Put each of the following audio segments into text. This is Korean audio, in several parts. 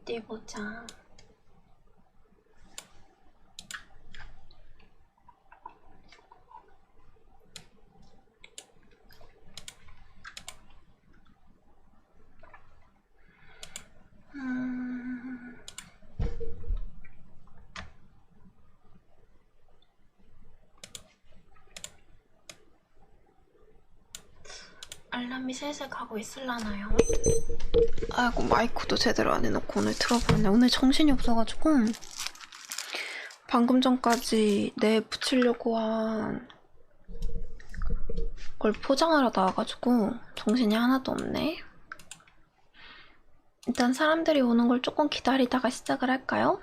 어디 보자. 알람이 슬슬 가고 있을라나요? 아이고, 마이크도 제대로 안 해놓고 오늘 들어봤네. 오늘 정신이 없어가지고 방금 전까지 내 붙이려고 한 걸 포장하러 나와가지고 정신이 하나도 없네. 일단 사람들이 오는 걸 조금 기다리다가 시작을 할까요?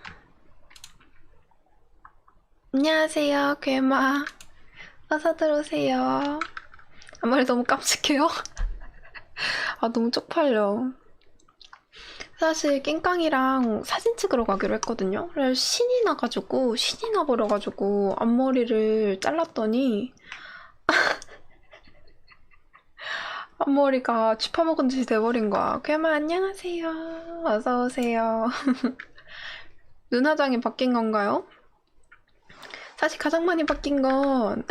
안녕하세요, 괴마. 어서 들어오세요. 앞머리 너무 깜찍해요? 아, 너무 쪽팔려. 사실 깽깡이랑 사진 찍으러 가기로 했거든요. 그래서 신이 나버려가지고 앞머리를 잘랐더니 앞머리가 쥐파먹은 듯이 돼버린 거야. 괴마 안녕하세요. 어서오세요. 눈화장이 바뀐 건가요? 사실 가장 많이 바뀐 건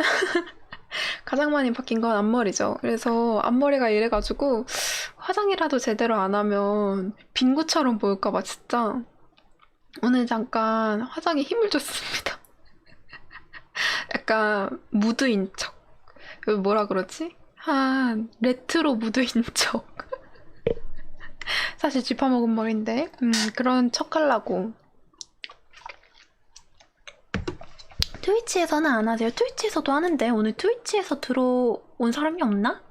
앞머리죠. 그래서 앞머리가 이래가지고 화장이라도 제대로 안 하면 빙구처럼 보일까봐 진짜 오늘 잠깐 화장에 힘을 줬습니다. 약간 무드인 척. 뭐라 그러지? 한 레트로 무드인 척. 사실 쥐파먹은 머리인데 그런 척 하려고. 트위치에서는 안 하세요? 트위치에서도 하는데 오늘 트위치에서 들어온 사람이 없나?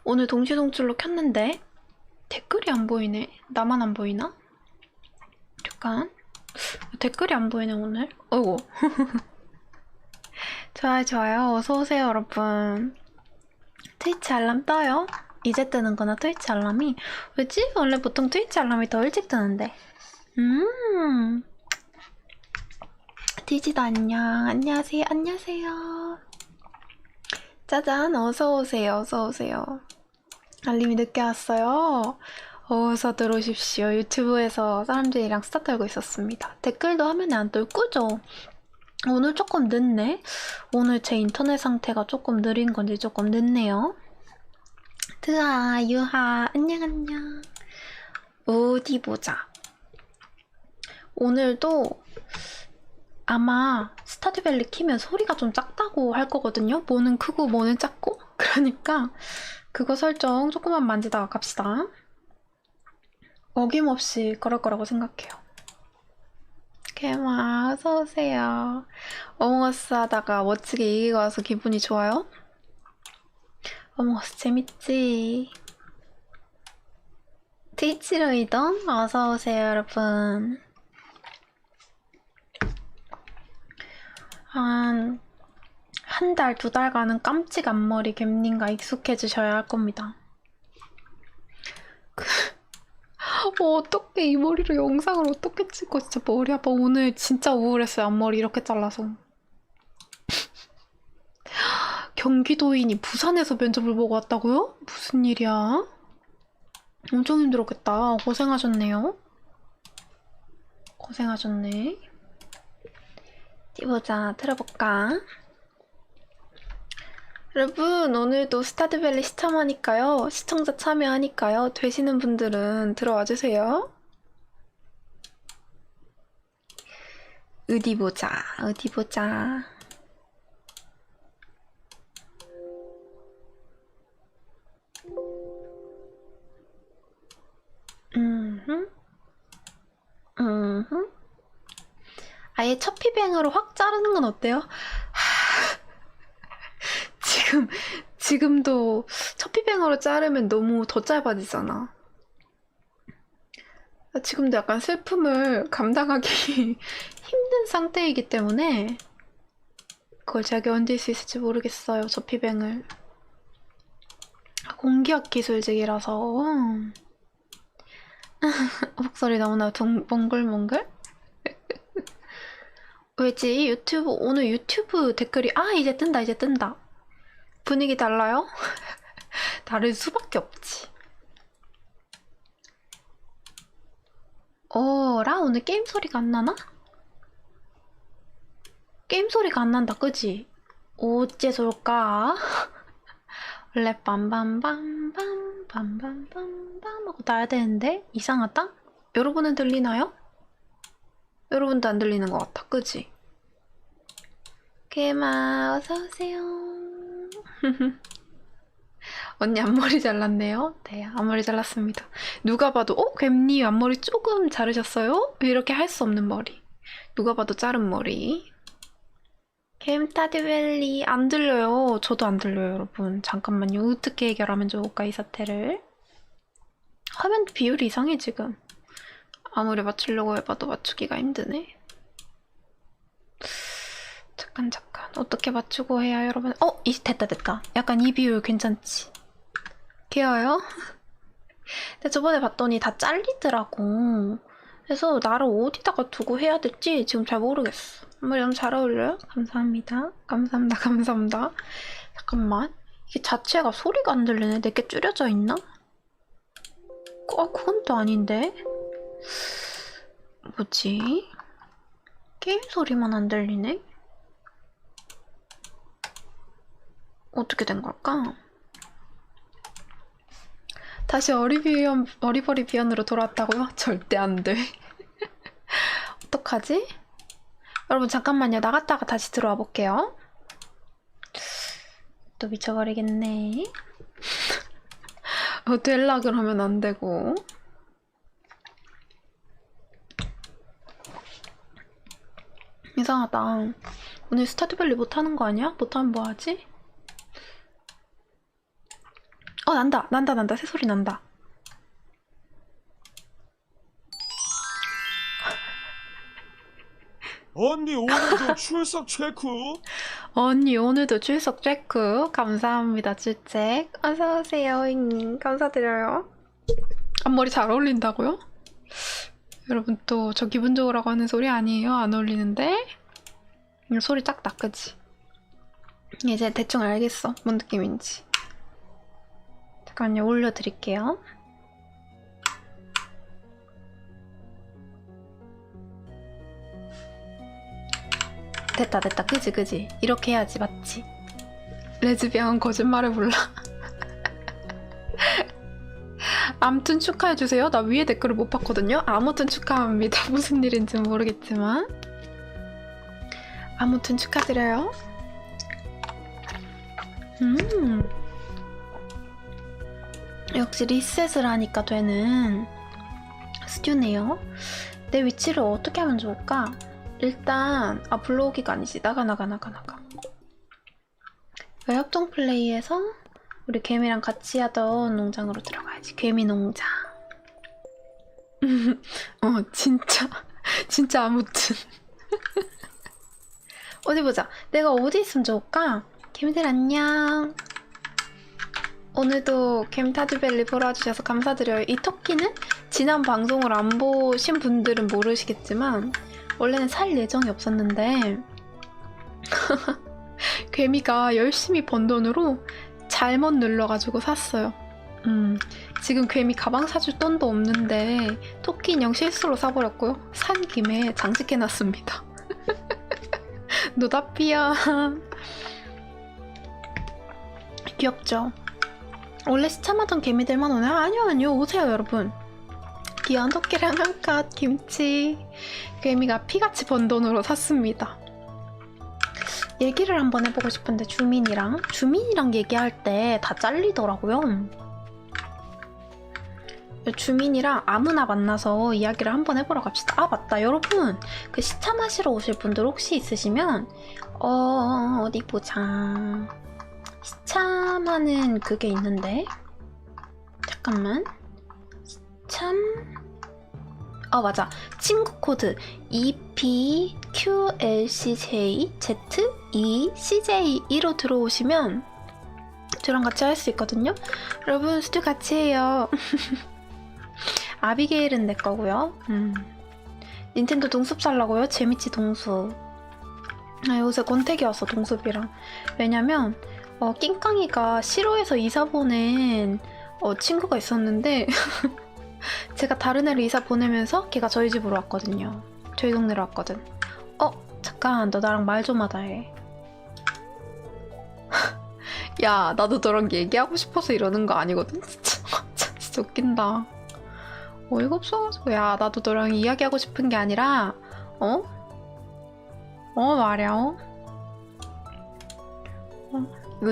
오늘 동시동출로 켰는데 댓글이 안 보이네. 나만 안 보이나? 잠깐. 댓글이 안 보이네 오늘. 어이구. 좋아요. 어서오세요 여러분. 트위치 알람 떠요? 이제 뜨는구나 트위치 알람이. 왜지? 원래 보통 트위치 알람이 더 일찍 뜨는데. 디지도 안녕. 안녕하세요. 짜잔. 어서오세요. 알림이 늦게 왔어요. 어서 들어오십시오. 유튜브에서 사람들이랑 스타 떨고 있었습니다. 댓글도 화면에 안 떠요. 꾸죠? 오늘 조금 늦네? 오늘 제 인터넷 상태가 조금 느린 건지 조금 늦네요. 드아, 유하, 안녕. 어디 보자. 오늘도 아마 스타듀밸리 키면 소리가 좀 작다고 할 거거든요? 뭐는 크고 뭐는 작고? 그러니까 그거 설정 조금만 만지다가 갑시다. 어김없이 그럴 거라고 생각해요. 개마 어서오세요. 어몽어스 하다가 멋지게 이기고 와서 기분이 좋아요? 어몽어스 재밌지? 트위치로 이동? 어서오세요 여러분. 한 달, 두 달간은 깜찍 앞머리 갬님과 익숙해지셔야 할 겁니다. 어떡해, 이 머리로 영상을 어떻게 찍어. 진짜 머리 아파. 오늘 진짜 우울했어요. 앞머리 이렇게 잘라서. 경기도인이 부산에서 면접을 보고 왔다고요? 무슨 일이야? 엄청 힘들었겠다. 고생하셨네요. 고생하셨네. 띄보자. 틀어볼까? 여러분, 오늘도 스타듀밸리 시청하니까요. 시청자 참여하니까요. 되시는 분들은 들어와 주세요. 어디 보자. 아예 첫 피뱅으로 확 자르는 건 어때요? 지금도 첫 피뱅으로 자르면 너무 더 짧아지잖아. 지금도 약간 슬픔을 감당하기 힘든 상태이기 때문에 그걸 제가 견딜 수 있을지 모르겠어요. 저 피뱅을. 공기업 기술직이라서 목소리 너무나 몽글몽글? 왜지? 오늘 유튜브 댓글이 이제 뜬다. 분위기 달라요? 다를 수밖에 없지. 어라? 오늘 게임 소리가 안 나나? 게임 소리가 안 난다, 그지? 어째 좋을까? 원래 빰빰빰빰 빰빰빰빰 하고 나야 되는데 이상하다? 여러분은 들리나요? 여러분도 안 들리는 것 같아, 그지? 개마 어서오세요. 언니 앞머리 잘랐네요. 네, 앞머리 잘랐습니다. 누가 봐도 괭님 앞머리 조금 자르셨어요? 이렇게 할 수 없는 머리. 누가 봐도 자른 머리. 겜타드밸리 안 들려요. 저도 안 들려요, 여러분. 잠깐만요. 어떻게 해결하면 좋을까, 이 사태를. 화면 비율이 이상해, 지금. 아무리 맞추려고 해봐도 맞추기가 힘드네. 잠깐. 어떻게 맞추고 해야, 여러분. 됐다. 약간 이 비율 괜찮지? 귀여워요? 근데 저번에 봤더니 다 잘리더라고. 그래서 나를 어디다가 두고 해야 될지 지금 잘 모르겠어. 앞머리 너무 잘 어울려요? 감사합니다. 감사합니다. 잠깐만. 이게 자체가 소리가 안 들리네. 내게 줄여져 있나? 그건 또 아닌데. 뭐지? 게임 소리만 안 들리네? 어떻게 된 걸까? 다시 어리버리 비언으로 돌아왔다고요? 절대 안 돼. 어떡하지? 여러분 잠깐만요. 나갔다가 다시 들어와 볼게요. 또 미쳐버리겠네. 될라 그러면 안 되고. 이상하다. 오늘 스타듀밸리 못하는 거 아니야? 못하면 뭐하지? 난다. 새소리 난다. 언니 오늘도 출석 체크. 언니 오늘도 출석 체크. 감사합니다, 출첵. 어서오세요, 형님. 감사드려요. 앞머리 잘 어울린다고요? 여러분 또 저 기분 좋으라고 하는 소리 아니에요? 안 어울리는데? 소리 작다, 그치? 이제 대충 알겠어. 뭔 느낌인지. 잠깐만요. 올려드릴게요. 됐다. 그지? 이렇게 해야지, 맞지? 레즈비언 거짓말을 몰라. 아무튼 축하해주세요. 나 위에 댓글을 못 봤거든요. 아무튼 축하합니다. 무슨 일인지 모르겠지만 아무튼 축하드려요. 역시 리셋을 하니까 되는 스튜네요. 내 위치를 어떻게 하면 좋을까? 일단 블로우기가 아니지. 나가. 협동 플레이에서 우리 개미랑 같이 하던 농장으로 들어가야지. 개미 농장. 진짜 아무튼. 어디 보자. 내가 어디 있으면 좋을까? 개미들 안녕. 오늘도 겜타드밸리 보러 와주셔서 감사드려요. 이 토끼는 지난 방송을 안 보신 분들은 모르시겠지만 원래는 살 예정이 없었는데 개미가 열심히 번 돈으로 잘못 눌러가지고 샀어요. 지금 개미 가방 사줄 돈도 없는데 토끼 인형 실수로 사버렸고요. 산 김에 장식해놨습니다. 노다피야. 귀엽죠? 원래 시참하던 개미들만 오네. 아니요. 오세요, 여러분. 귀여운 토끼랑 한껏 김치. 개미가 피같이 번 돈으로 샀습니다. 얘기를 한번 해보고 싶은데 주민이랑 얘기할 때 다 잘리더라고요. 주민이랑 아무나 만나서 이야기를 한번 해보러 갑시다. 맞다, 여러분. 그 시참하시러 오실 분들 혹시 있으시면 어디 보자. 시참하는 그게 있는데 잠깐만. 시참 맞아. 친구 코드 EPQLCJ-Z2CJ2로 들어오시면 저랑 같이 할 수 있거든요. 여러분 스튜 같이 해요. 아비게일은 내 거고요. 닌텐도 동숲 살라고요? 재밌지 동숲. 요새 권태기 왔어 동숲이랑. 왜냐면 낑깡이가 싫어해서 이사 보낸 친구가 있었는데 제가 다른 애를 이사 보내면서 걔가 저희 집으로 왔거든요. 저희 동네로 왔거든. 잠깐, 너 나랑 말 좀 하자 해. 야, 나도 너랑 얘기하고 싶어서 이러는 거 아니거든? 진짜 웃긴다. 어이가 없어가지고. 야, 나도 너랑 이야기하고 싶은 게 아니라, 말이야,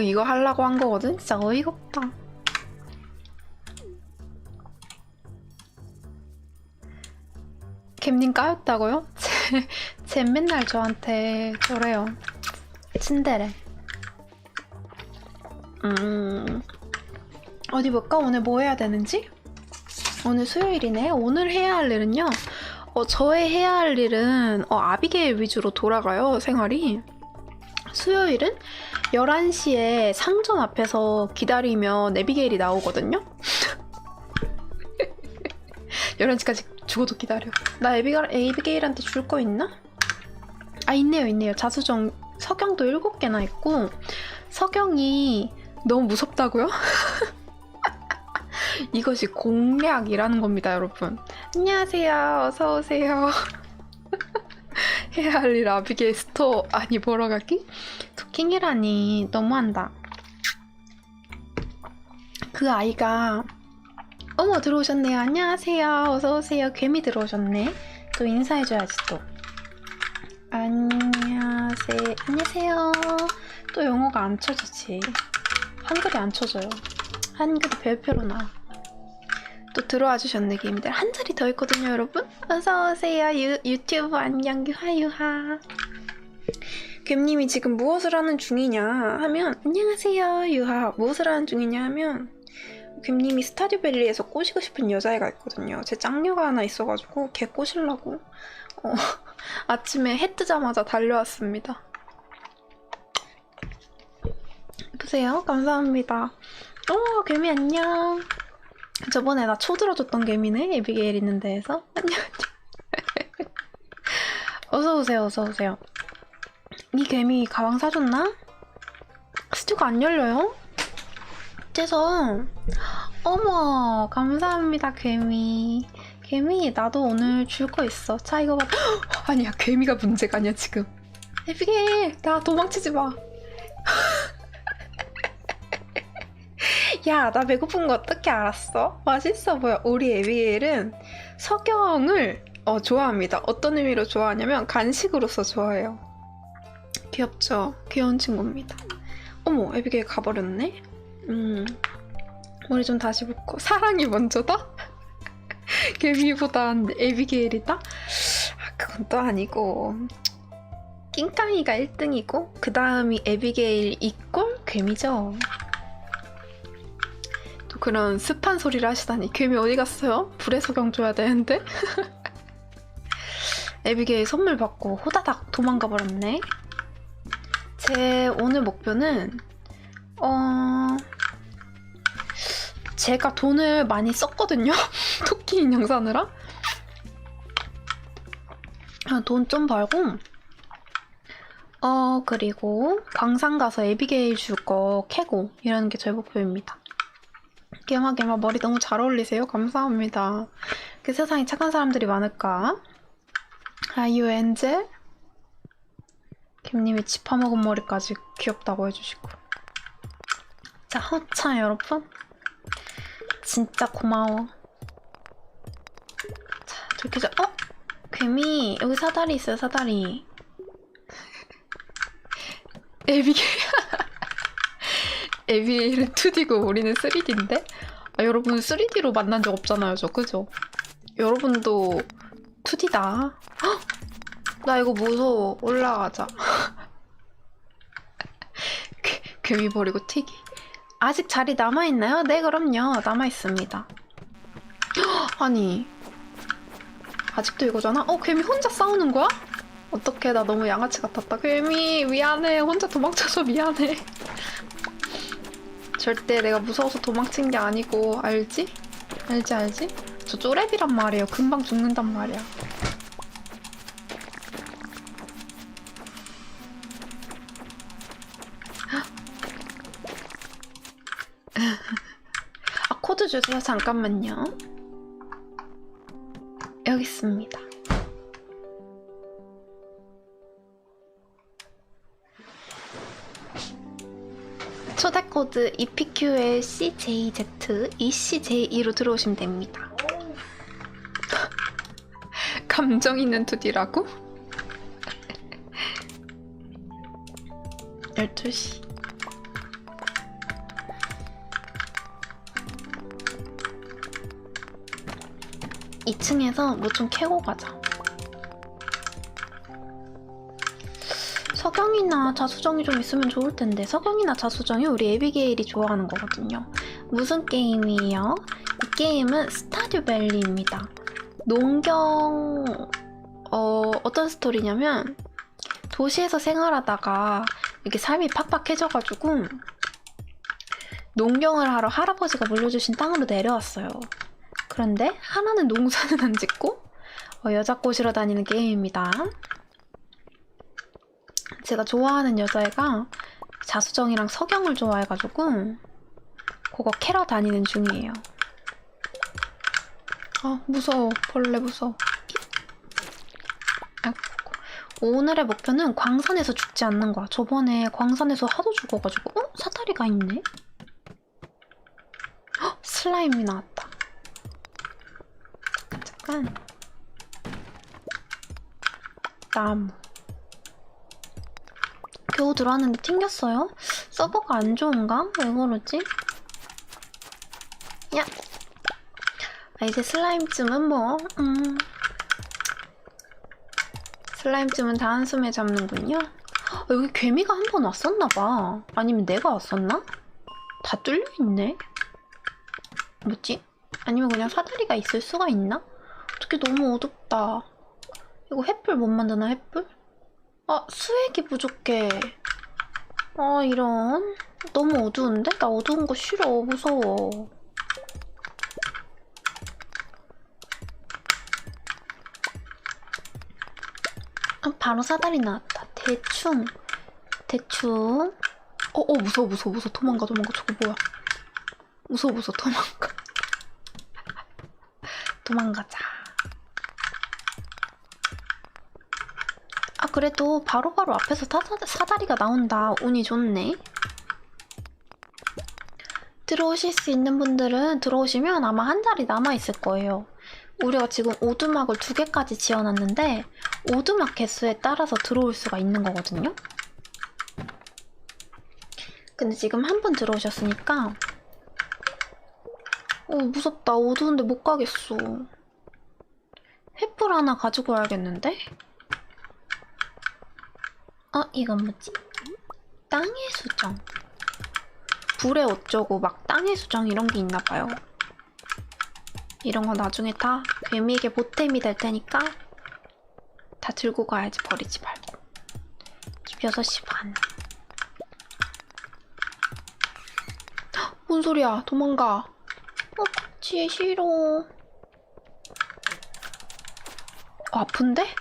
이거 하려고 한 거거든? 진짜 어이가 없다. 갬님 까였다고요? 쟤 맨날 저한테 저래요. 친데레. 어디 볼까? 오늘 뭐 해야 되는지? 오늘 수요일이네. 오늘 해야 할 일은요. 저의 해야 할 일은 아비게일 위주로 돌아가요. 생활이. 수요일은 11시에 상점 앞에서 기다리면 에비게일이 나오거든요. 11시까지 죽어도 기다려. 나 에비게일한테 줄 거 있나? 아, 있네요. 자수정 석영도 7개나 있고, 석영이 너무 무섭다고요? 이것이 공략이라는 겁니다, 여러분. 안녕하세요. 어서오세요. 해야 할 일 아비게일 스토어, 아니, 보러 가기? 토킹이라니, 너무한다. 그 아이가, 어머, 들어오셨네요. 안녕하세요. 어서오세요. 개미 들어오셨네. 또 인사해줘야지, 또. 안녕하세요. 또 영어가 안 쳐지지. 한글이 안 쳐져요. 한글이 별표로 나와. 또 들어와 주셨네, 개미들. 한 자리 더 있거든요, 여러분. 어서오세요. 유튜브 안녕, 유하. 갬님이 지금 무엇을 하는 중이냐 하면, 안녕하세요, 유하. 무엇을 하는 중이냐 하면, 갬님이 스타듀밸리에서 꼬시고 싶은 여자애가 있거든요. 제 짱녀가 하나 있어가지고 걔 꼬시려고 아침에 해 뜨자마자 달려왔습니다. 보세요. 감사합니다. 개미 안녕. 저번에 나 초들어줬던 개미네. 에비게일 있는 데에서. 안녕. 어서오세요. 이 개미 가방 사줬나? 스튜가 안 열려요? 어째서? 어머, 감사합니다, 개미. 개미, 나도 오늘 줄 거 있어. 자, 이거 봐. 아니야, 개미가 문제가 아니야, 지금. 에비게일, 나 도망치지 마. 야, 나 배고픈 거 어떻게 알았어? 맛있어 보여. 우리 에비게일은 석영을 좋아합니다. 어떤 의미로 좋아하냐면 간식으로서 좋아해요. 귀엽죠? 귀여운 친구입니다. 어머, 에비게일 가버렸네? 머리 좀 다시 묶고. 사랑이 먼저다? 개미보단 에비게일이다? 그건 또 아니고. 낑깡이가 1등이고 그 다음이 에비게일 이꼴 개미죠. 또 그런 습한 소리를 하시다니. 개미 어디 갔어요? 불의 석영 줘야 되는데. 에비게일 선물 받고 호다닥 도망가 버렸네. 제 오늘 목표는 제가 돈을 많이 썼거든요. 토끼 인형 사느라. 돈 좀 벌고 그리고 광산 가서 에비게일 줄 거 캐고 이러는 게 제 목표입니다. 개마 머리 너무 잘 어울리세요. 감사합니다. 그 세상에 착한 사람들이 많을까? 아유 엔젤? 김님이 집 파먹은 머리까지 귀엽다고 해주시고. 자, 허차 여러분. 진짜 고마워. 자, 저렇게 개미 여기 사다리 있어요. 사다리. 에비게일은 2D고 우리는 3D인데? 여러분 3D로 만난 적 없잖아요, 그죠? 여러분도 2D다. 나 이거 무서워. 올라가자. 개미 버리고 튀기. 아직 자리 남아있나요? 네, 그럼요. 남아있습니다. 아니, 아직도 이거잖아? 개미 혼자 싸우는 거야? 어떡해, 나 너무 양아치 같았다. 개미 미안해. 혼자 도망쳐서 미안해. 절대 내가 무서워서 도망친 게 아니고. 알지? 알지? 저 쪼렙이란 말이에요. 금방 죽는단 말이야. 코드 주세요. 잠깐만요. 여기 있습니다. 초대코드 EPQL CJZ ECJ2로 들어오시면 됩니다. 감정 있는 2D라고? 12시. 이 2층에서 뭐 좀 캐고 가자. 석영이나 자수정이 좀 있으면 좋을 텐데. 석영이나 자수정이 우리 에비게일이 좋아하는 거거든요. 무슨 게임이에요? 이 게임은 스타듀 밸리입니다. 농경 어떤 스토리냐면 도시에서 생활하다가 이렇게 삶이 팍팍해져가지고 농경을 하러 할아버지가 물려주신 땅으로 내려왔어요. 그런데 하나는 농사는 안 짓고 여자 꼬시러 다니는 게임입니다. 제가 좋아하는 여자애가 자수정이랑 석영을 좋아해가지고 그거 캐러 다니는 중이에요. 아 무서워. 벌레 무서워. 오늘의 목표는 광산에서 죽지 않는 거야. 저번에 광산에서 하도 죽어가지고 사다리가 있네? 헉, 슬라임이 나왔다. 잠깐. 나무. 겨우 들어왔는데 튕겼어요? 서버가 안 좋은가? 왜 그러지? 야! 이제 슬라임쯤은 뭐 슬라임쯤은 다 한숨에 잡는군요. 여기 개미가 한 번 왔었나봐. 아니면 내가 왔었나? 다 뚫려있네. 뭐지? 아니면 그냥 사다리가 있을 수가 있나? 어떻게 너무 어둡다. 이거 횃불 못 만드나 횃불? 수액이 부족해. 이런. 너무 어두운데? 나 어두운 거 싫어. 무서워. 바로 사다리 나왔다. 대충. 무서워. 도망가. 저거 뭐야. 무서워. 도망가. 도망가자. 그래도 바로바로 앞에서 사다리가 나온다. 운이 좋네. 들어오실 수 있는 분들은 들어오시면 아마 한 자리 남아있을 거예요. 우리가 지금 오두막을 2개까지 지어놨는데 오두막 개수에 따라서 들어올 수가 있는 거거든요. 근데 지금 한 분 들어오셨으니까 무섭다. 어두운데 못 가겠어. 횃불 하나 가지고 와야겠는데? 이건 뭐지? 땅의 수정. 불에 어쩌고 막 땅의 수정 이런 게 있나 봐요. 이런 거 나중에 다 개미에게 보탬이 될 테니까 다 들고 가야지. 버리지 말고. 6시 반. 뭔 소리야. 도망가. 같이 싫어. 아픈데?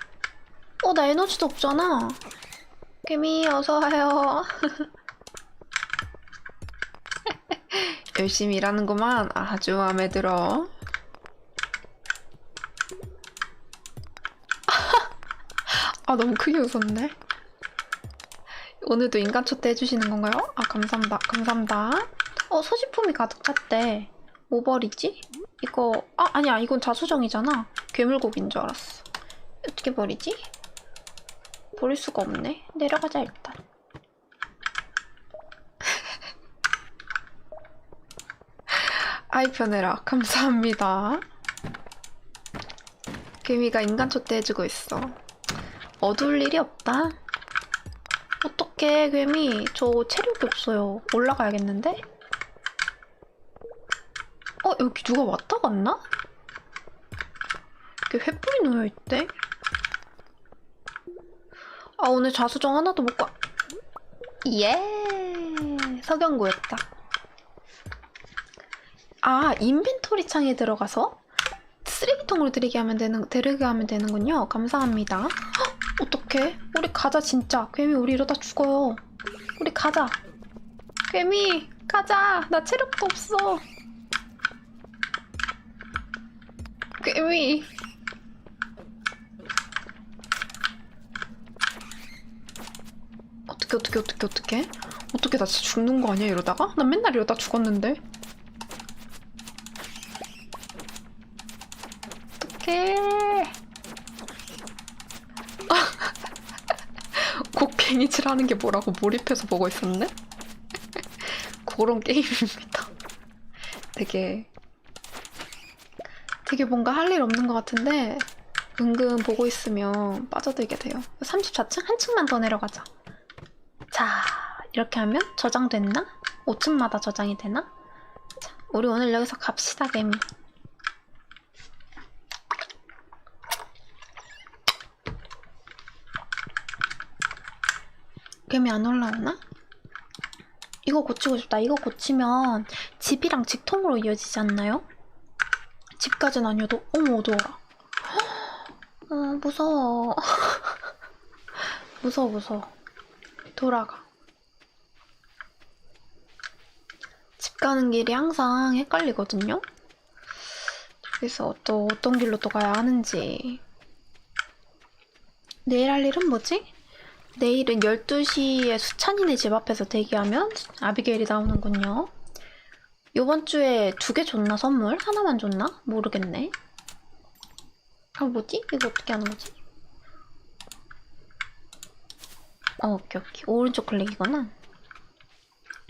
나 에너지도 없잖아. 개미 어서 와요. 열심히 일하는구만. 아주 마음에 들어. 너무 크게 웃었네. 오늘도 인간 초대 해주시는 건가요? 감사합니다. 소지품이 가득 찼대. 뭐 버리지? 이거 아니야. 이건 자수정이잖아. 괴물고기인 줄 알았어. 어떻게 버리지? 버릴 수가 없네. 내려가자 일단. 아이 편해라. 감사합니다. 개미가 인간 초대해주고 있어. 어두울 일이 없다. 어떡해 개미. 저 체력이 없어요. 올라가야겠는데? 여기 누가 왔다 갔나? 이렇게 횃불이 놓여있대? 오늘 자수정 하나도 못 가. 예! 석영구였다. 인벤토리 창에 들어가서 쓰레기통으로 데리게 하면 되는군요. 감사합니다. 헉, 어떡해? 우리 가자 진짜. 괴미 우리 이러다 죽어요. 우리 가자. 괴미 가자. 나 체력도 없어. 괴미 어떻게? 어떻게 나 진짜 죽는 거 아니야 이러다가? 난 맨날 이러다 죽었는데. 어떡해. 곡괭이질 하는 게 뭐라고 몰입해서 보고 있었네? 그런 게임입니다. 되게 뭔가 할 일 없는 것 같은데 은근 보고 있으면 빠져들게 돼요. 34층? 한 층만 더 내려가자. 자, 이렇게 하면 저장됐나? 5층마다 저장이 되나? 자, 우리 오늘 여기서 갑시다, 개미. 개미 안 올라오나? 이거 고치고 싶다. 이거 고치면 집이랑 직통으로 이어지지 않나요? 집까진 아니어도 어머 어두워라. 무서워. 무서워. 돌아가. 집 가는 길이 항상 헷갈리거든요. 그래서 또 어떤 길로 또 가야 하는지. 내일 할 일은 뭐지? 내일은 12시에 수찬이네 집 앞에서 대기하면 아비게일이 나오는군요. 요번 주에 2개 줬나 선물? 하나만 줬나? 모르겠네. 아 뭐지? 이거 어떻게 하는 거지? 오케이. 오른쪽 클릭이구나.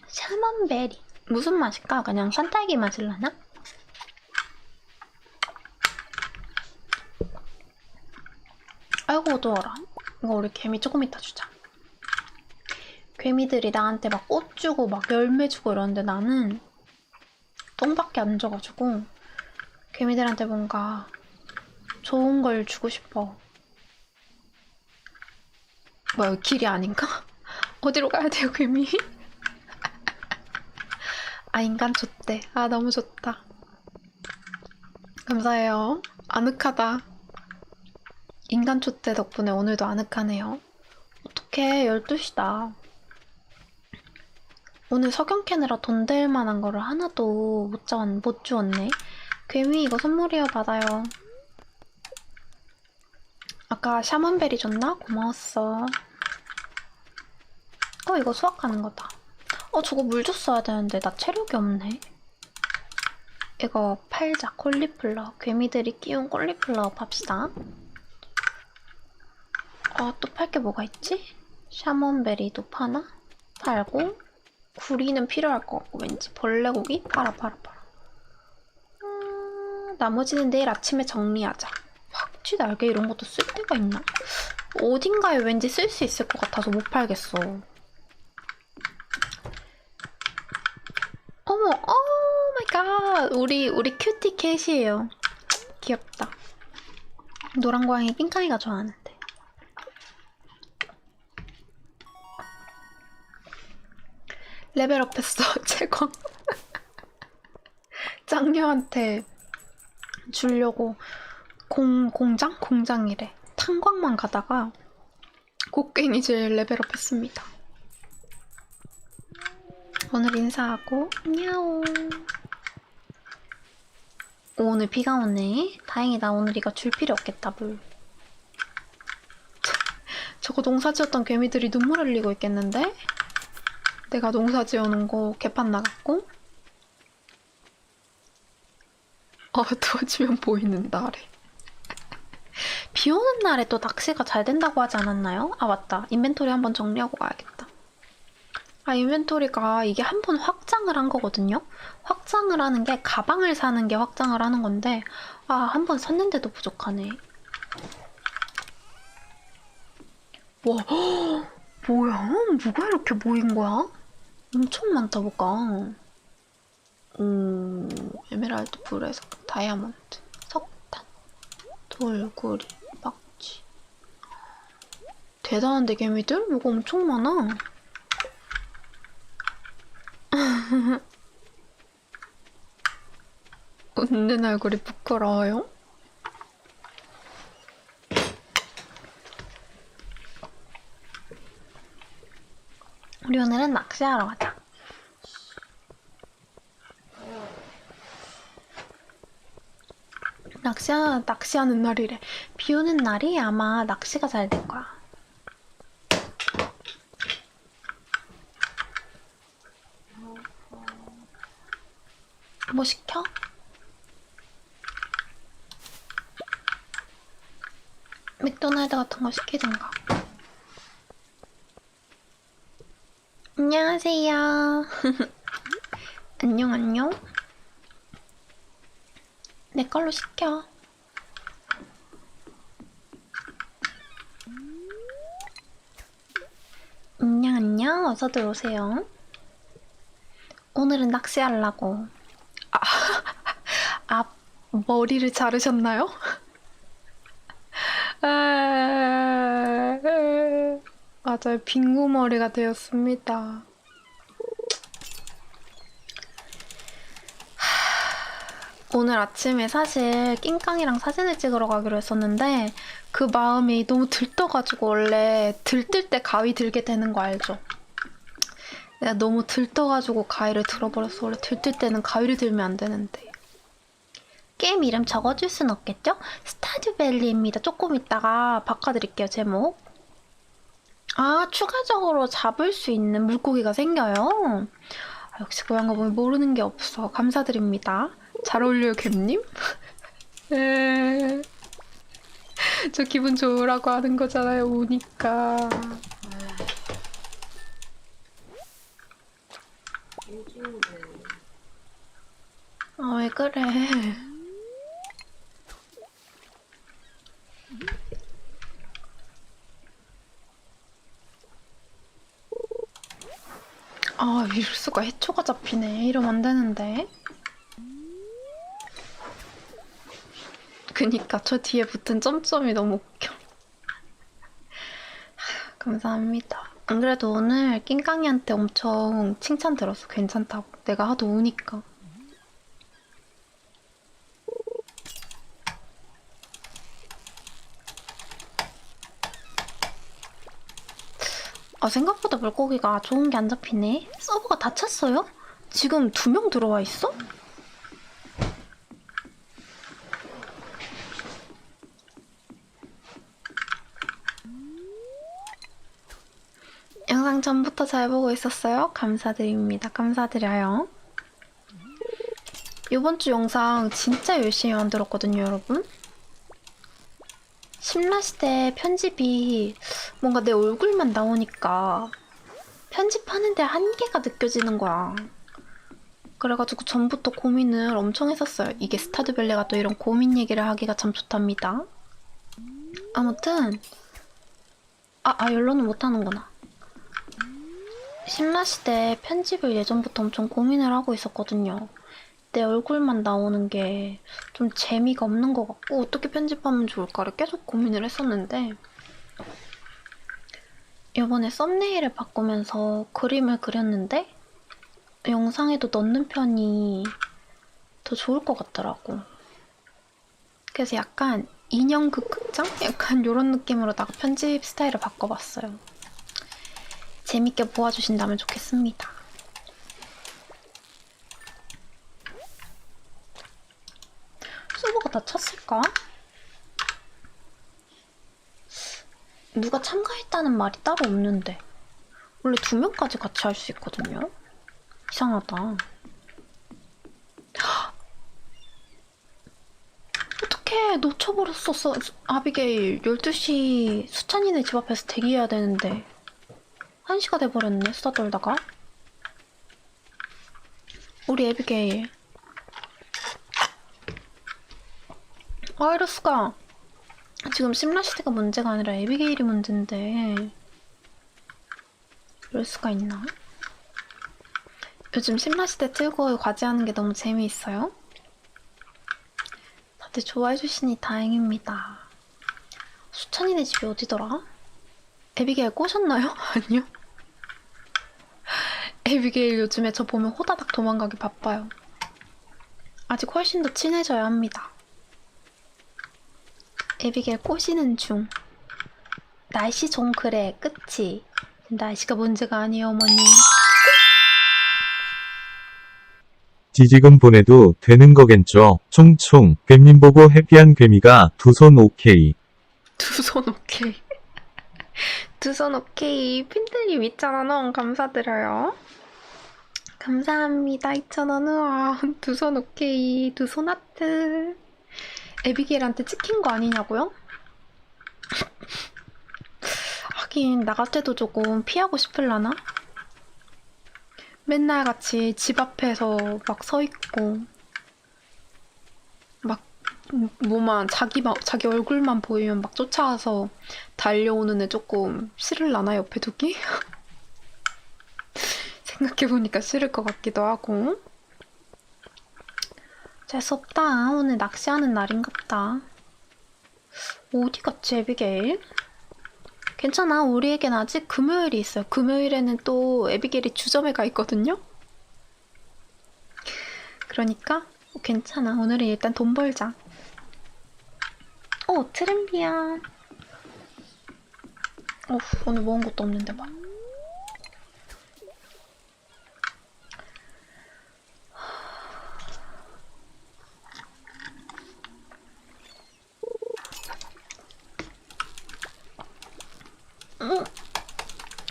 샤먼베리. 무슨 맛일까? 그냥 산딸기 맛일라나? 아이고 어두워라. 이거 우리 개미 조금 이따 주자. 개미들이 나한테 막 꽃 주고 막 열매 주고 이러는데 나는 똥밖에 안 줘가지고 개미들한테 뭔가 좋은 걸 주고 싶어. 뭐야, 여기 길이 아닌가? 어디로 가야 돼요, 개미? 아, 인간 좋대. 아, 너무 좋다. 감사해요. 아늑하다. 인간 촛대 덕분에 오늘도 아늑하네요. 어떡해, 12시다. 오늘 석영 캐느라 돈 될 만한 거를 하나도 못 주었네. 개미 이거 선물이요, 받아요. 아까 샤먼베리 줬나? 고마웠어. 이거 수확하는 거다. 저거 물 줬어야 되는데 나 체력이 없네. 이거 팔자. 콜리플라워. 개미들이 끼운 콜리플라워 팝시다. 또 팔 게 뭐가 있지? 샤먼베리도 파나? 팔고 구리는 필요할 것 같고 왠지 벌레고기? 팔아. 나머지는 내일 아침에 정리하자. 확쥐 날개 이런 것도 쓸 데가 있나? 어딘가에 왠지 쓸 수 있을 것 같아서 못 팔겠어. 어머, 오 마이 갓. 우리 큐티 캣이에요. 귀엽다. 노란 고양이 낑깡이가 좋아하는데. 레벨업 했어. 채광. 짱녀한테 주려고 공장이래. 탄광만 가다가 곡괭이질 레벨업 했습니다. 오늘 인사하고 안녕. 오늘 비가 오네. 다행이다. 오늘 이거 줄 필요 없겠다. 물. 저거 농사 지었던 개미들이 눈물 흘리고 있겠는데? 내가 농사 지어놓은 거 개판 나갔고 어두워지면 보이는 날에. 비 오는 날에 또 낚시가 잘 된다고 하지 않았나요? 아 맞다. 인벤토리 한번 정리하고 가야겠다. 인벤토리가 이게 한 번 확장을 한 거거든요? 확장을 하는 게 가방을 사는 게 확장을 하는 건데 한 번 샀는데도 부족하네. 와, 뭐야? 뭐가 이렇게 모인 거야? 엄청 많다, 뭐가. 에메랄드, 불에석, 다이아몬드, 석탄, 돌고리, 막지. 대단한데, 개미들? 뭐가 엄청 많아. 웃는 얼굴이 부끄러워요? 우리 오늘은 낚시하러 가자. 낚시하는 날이래. 비 오는 날이 아마 낚시가 잘 될 거야. 뭐 시켜? 맥도날드 같은 거 시키든가. 안녕하세요. 안녕, 안녕. 내 걸로 시켜. 안녕, 안녕. 어서 들어오세요. 오늘은 낚시하려고. 아, 머리를 자르셨나요? 맞아요. 빙구머리가 되었습니다. 오늘 아침에 사실 낑깡이랑 사진을 찍으러 가기로 했었는데 그 마음이 너무 들떠가지고 원래 들뜰 때 가위 들게 되는 거 알죠? 내가 너무 들떠가지고 가위를 들어버렸어. 원래 들뜰 때는 가위를 들면 안 되는데. 게임 이름 적어줄 순 없겠죠? 스타듀밸리입니다. 조금 이따가 바꿔드릴게요, 제목. 아, 추가적으로 잡을 수 있는 물고기가 생겨요. 아, 역시 고양가 보면 모르는 게 없어. 감사드립니다. 잘 어울려요, 갬님? 저 기분 좋으라고 하는 거잖아요, 오니까. 아, 왜 그래. 아, 이럴 수가. 해초가 잡히네. 이러면 안 되는데. 그니까 저 뒤에 붙은 점점이 너무 웃겨. 감사합니다. 안 그래도 오늘 낑깡이한테 엄청 칭찬 들었어. 괜찮다고. 내가 하도 우니까. 아, 생각보다 물고기가 좋은 게 안 잡히네. 서버가 닫혔어요? 지금 2명 들어와 있어? 영상 전부터 잘 보고 있었어요? 감사드립니다. 감사드려요. 이번 주 영상 진짜 열심히 만들었거든요, 여러분. 심라시대 편집이 뭔가 내 얼굴만 나오니까 편집하는데 한계가 느껴지는 거야. 그래가지고 전부터 고민을 엄청 했었어요. 이게 스타듀밸리가 또 이런 고민 얘기를 하기가 참 좋답니다. 아무튼 연로는 못하는구나. 심라시대 편집을 예전부터 엄청 고민을 하고 있었거든요. 내 얼굴만 나오는 게 좀 재미가 없는 것 같고 어떻게 편집하면 좋을까를 계속 고민을 했었는데 이번에 썸네일을 바꾸면서 그림을 그렸는데 영상에도 넣는 편이 더 좋을 것 같더라고. 그래서 약간 인형극 극장? 약간 이런 느낌으로다가 편집 스타일을 바꿔봤어요. 재밌게 보아주신다면 좋겠습니다. 서버가 다 찼을까? 누가 참가했다는 말이 따로 없는데 원래 2명까지 같이 할 수 있거든요? 이상하다. 어떡해, 놓쳐버렸어. 아비게일 12시 수찬이네 집 앞에서 대기해야 되는데 1시가 돼버렸네, 수다 떨다가. 우리 애비게일. 아, 이럴 수가. 지금 심라시대가 문제가 아니라 애비게일이 문제인데 이럴 수가 있나? 요즘 심라시대 틀고 과제하는 게 너무 재미있어요. 다들 좋아해주시니 다행입니다. 수찬이네 집이 어디더라? 애비게일 꼬셨나요? 아니요. 애비게일 요즘에 저 보면 호다닥 도망가기 바빠요. 아직 훨씬 더 친해져야 합니다. 애비게일 꼬시는 중. 날씨 좀 그래, 그치? 날씨가 문제가 아니에요, 어머니. 지지금 보내도 되는 거겠죠. 총총. 괭님 보고 해피한 괭이가 2손 오케이. 2손 오케이. 2손 오케이. 핀들님 있잖아, 너무 감사드려요. 감사합니다. 2,000원. 우와, 두 손 오케이. 두 손 하트. 에비게일한테 찍힌 거 아니냐고요? 하긴 나갈 때도 조금 피하고 싶을라나? 맨날 같이 집 앞에서 막 서 있고 막 뭐만 자기 얼굴만 보이면 막 쫓아와서 달려오는 애 조금 싫을라나 옆에 두기? 생각해보니까 싫을 것 같기도 하고. 재수없다. 오늘 낚시하는 날인갑다. 어디 갔지 에비게일? 괜찮아. 우리에겐 아직 금요일이 있어요. 금요일에는 또 에비게일이 주점에 가 있거든요. 그러니까 괜찮아. 오늘은 일단 돈 벌자. 트렌비야. 오늘 먹은 것도 없는데 막.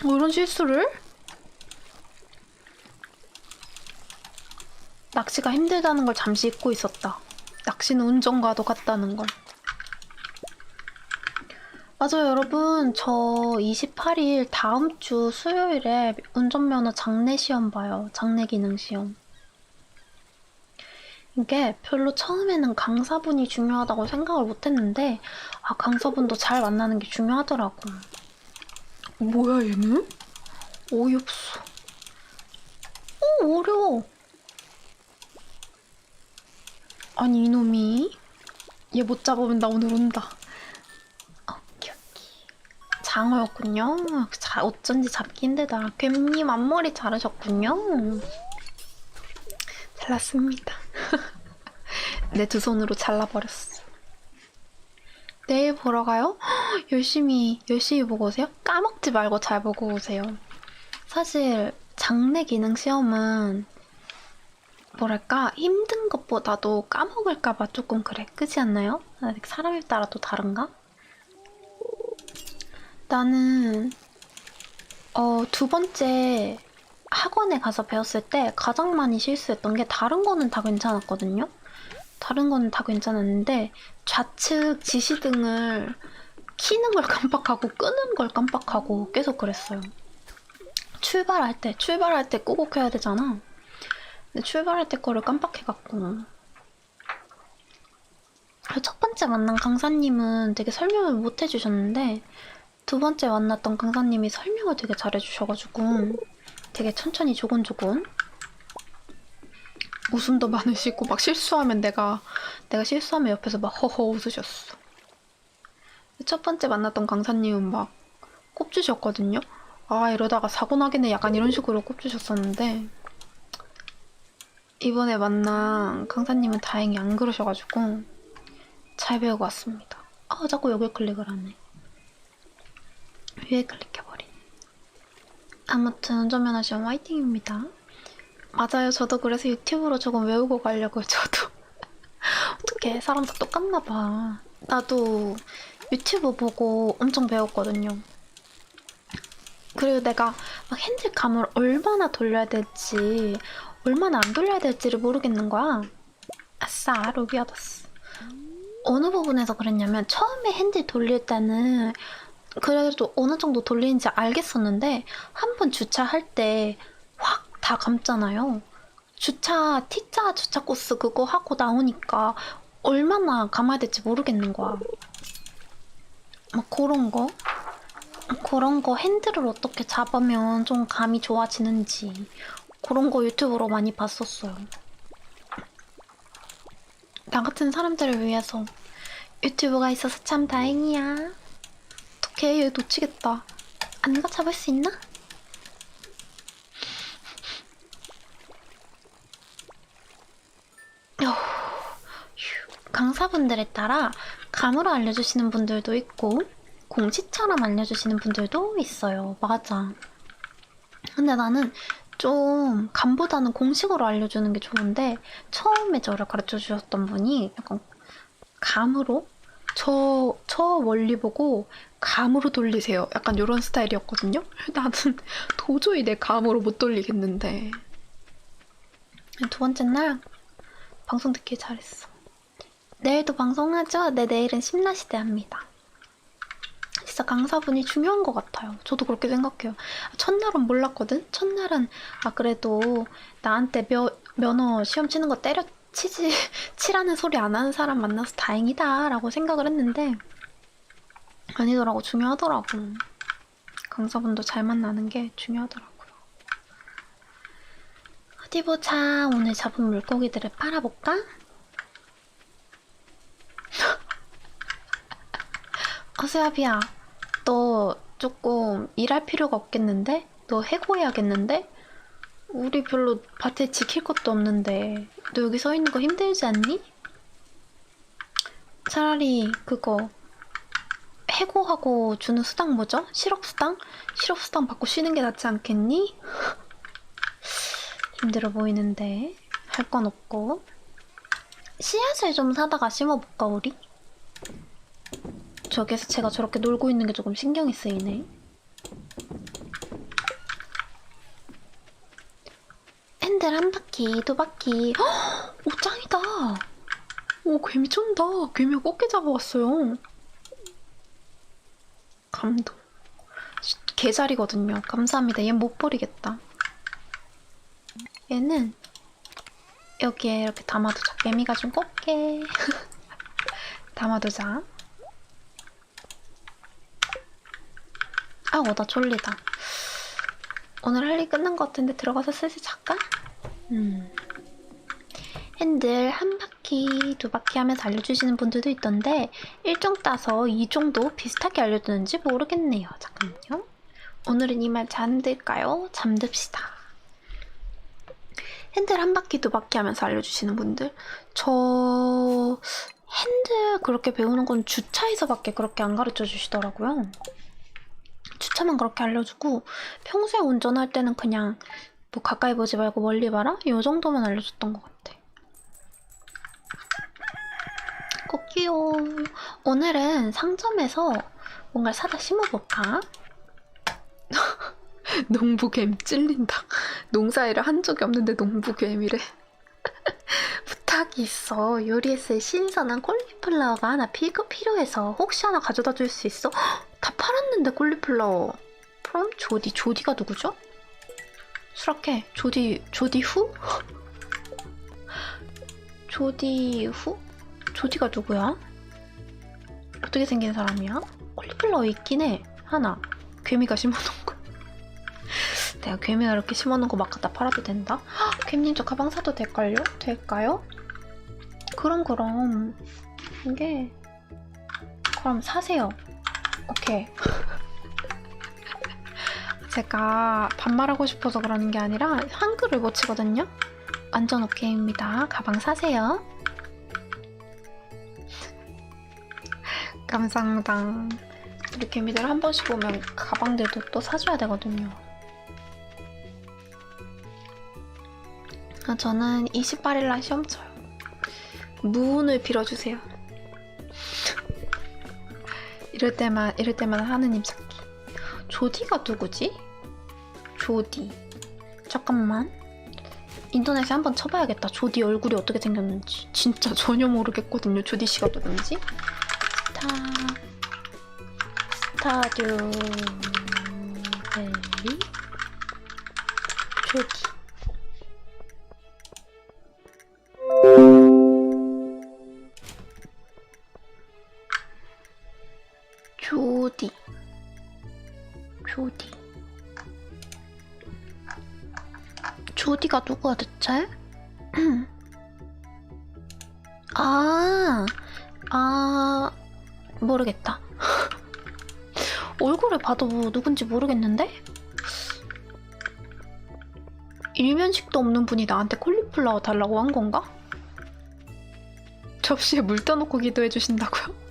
이런 실수를? 낚시가 힘들다는 걸 잠시 잊고 있었다. 낚시는 운전과도 같다는 걸. 맞아요, 여러분. 저 28일 다음 주 수요일에 운전면허 장내 시험 봐요. 장내 기능 시험. 이게 별로 처음에는 강사분이 중요하다고 생각을 못했는데 강사분도 잘 만나는 게 중요하더라고. 뭐야 얘는? 어이없어. 어려워. 아니 이놈이 얘 못 잡으면 나 오늘 온다. 오케이. 장어였군요. 어쩐지 잡기 힘들다. 괭님 앞머리 자르셨군요. 잘랐습니다. 내 두 손으로 잘라버렸어. 내일 보러 가요? 열심히 보고 오세요? 까먹지 말고 잘 보고 오세요. 사실 장내 기능 시험은 뭐랄까 힘든 것보다도 까먹을까봐 조금 그래. 그지 않나요? 사람에 따라 또 다른가? 나는 두 번째 학원에 가서 배웠을 때 가장 많이 실수했던 게 다른 거는 다 괜찮았거든요. 다른 거는 다 괜찮았는데 좌측 지시등을 켜는 걸 깜빡하고 끄는 걸 깜빡하고 계속 그랬어요. 출발할 때 끄고 켜야 되잖아. 근데 출발할 때 거를 깜빡해갖고. 첫 번째 만난 강사님은 되게 설명을 못 해주셨는데 두 번째 만났던 강사님이 설명을 되게 잘해주셔가지고 되게 천천히 조곤조곤 웃음도 많으시고 막 실수하면 내가 실수하면 옆에서 막 허허 웃으셨어. 첫 번째 만났던 강사님은 막 꼽주셨거든요. 이러다가 사고 나겠네 약간 이런 식으로 꼽주셨었는데 이번에 만난 강사님은 다행히 안 그러셔가지고 잘 배우고 왔습니다. 자꾸 여길 클릭을 하네. 위에 클릭해버린. 아무튼 운전면허 시험 화이팅입니다. 맞아요. 저도 그래서 유튜브로 조금 외우고 가려고요. 저도. 어떡해. 사람 다 똑같나 봐. 나도 유튜브 보고 엄청 배웠거든요. 그리고 내가 막 핸들감을 얼마나 돌려야 될지 얼마나 안 돌려야 될지를 모르겠는 거야. 아싸, 로비 얻었어. 어느 부분에서 그랬냐면 처음에 핸들 돌릴 때는 그래도 어느 정도 돌리는지 알겠었는데 한 번 주차할 때 확 다 감잖아요. T자 주차 코스 그거 하고 나오니까 얼마나 감아야 될지 모르겠는 거야. 막 그런 거 핸들을 어떻게 잡으면 좀 감이 좋아지는지 그런 거 유튜브로 많이 봤었어요. 나 같은 사람들을 위해서 유튜브가 있어서 참 다행이야. 어떡해, 얘 놓치겠다. 안가 잡을 수 있나? 강사분들에 따라 감으로 알려주시는 분들도 있고 공식처럼 알려주시는 분들도 있어요. 맞아. 근데 나는 좀 감보다는 공식으로 알려주는 게 좋은데 처음에 저를 가르쳐주셨던 분이 약간 감으로 저 원리 보고 감으로 돌리세요. 약간 이런 스타일이었거든요. 나는 도저히 내 감으로 못 돌리겠는데 두 번째 날 방송 듣길 잘했어. 내일도 방송하죠? 네, 내일은 심라시대 합니다. 진짜 강사분이 중요한 것 같아요. 저도 그렇게 생각해요. 첫날은 몰랐거든? 첫날은 그래도 나한테 면허 시험 치는 거 치라는 소리 안 하는 사람 만나서 다행이다 라고 생각을 했는데 아니더라고. 중요하더라고. 강사분도 잘 만나는 게 중요하더라고요. 어디 보자. 오늘 잡은 물고기들을 팔아볼까? 수야비야, 너 조금 일할 필요가 없겠는데? 너 해고해야겠는데? 우리 별로 밭에 지킬 것도 없는데 너 여기 서 있는 거 힘들지 않니? 차라리 그거 해고하고 주는 수당 뭐죠? 실업수당? 실업수당 받고 쉬는 게 낫지 않겠니? 힘들어 보이는데 할 건 없고. 씨앗을 좀 사다가 심어볼까 우리? 저기서 제가 저렇게 놀고 있는 게 조금 신경이 쓰이네. 핸들 한 바퀴, 두 바퀴. 헉! 오, 짱이다. 오, 개미 쩐다. 개미가 꽃게 잡아왔어요. 감동. 개자리거든요. 감사합니다. 얘 못 버리겠다. 얘는 여기에 이렇게 담아두자. 개미가 좀 꽃게. 담아두자. 나 졸리다. 오늘 할 일 끝난 것 같은데 들어가서 슬슬 잘까? 핸들 한 바퀴, 두 바퀴 하면서 알려주시는 분들도 있던데 1종 따서 2종도 비슷하게 알려주는지 모르겠네요. 잠깐만요. 오늘은 이만 잠들까요? 잠듭시다. 핸들 한 바퀴, 두 바퀴 하면서 알려주시는 분들. 저 핸들 그렇게 배우는 건 주차에서밖에 그렇게 안 가르쳐 주시더라고요. 주차만 그렇게 알려주고 평소에 운전할 때는 그냥 뭐 가까이 보지 말고 멀리 봐라? 이 정도만 알려줬던 것 같아. 꽃기요. 오늘은 상점에서 뭔가를 사다 심어볼까? 농부개미 찔린다. 농사일을 한 적이 없는데 농부개미래. 부탁이 있어. 요리에스의 신선한 콜리플라워가 하나 필요해서 혹시 하나 가져다 줄 수 있어? 다 팔았는데 콜리플라워. 그럼 조디가 누구죠? 수락해. 조디 후? 조디 후? 조디가 누구야? 어떻게 생긴 사람이야? 콜리플라워 있긴 해. 하나. 괴미가 심어놓은 거. 내가 괴미가 이렇게 심어놓은 거 막 갖다 팔아도 된다? 헉, 괴미님 저 가방 사도 될까요? 그럼 이게 그럼 사세요. 오케이. 제가 반말하고 싶어서 그러는 게 아니라 한글을 못 치거든요. 완전 오케이입니다. 가방 사세요. 감사합니다. 우리 개미들 한 번씩 오면 가방들도 또 사줘야 되거든요. 저는 28일날 시험 쳐요. 무운을 빌어주세요. 이럴 때만 하느님 찾기. 조디가 누구지? 조디. 잠깐만. 인터넷에 한번 쳐봐야겠다. 조디 얼굴이 어떻게 생겼는지. 진짜 전혀 모르겠거든요. 조디 씨가 누군지. 스타듀 벨리 조디. 조디가 누구야 대체? 모르겠다. 얼굴을 봐도 누군지 모르겠는데? 일면식도 없는 분이 나한테 콜리플라워 달라고 한 건가? 접시에 물 떠놓고 기도해 주신다고요?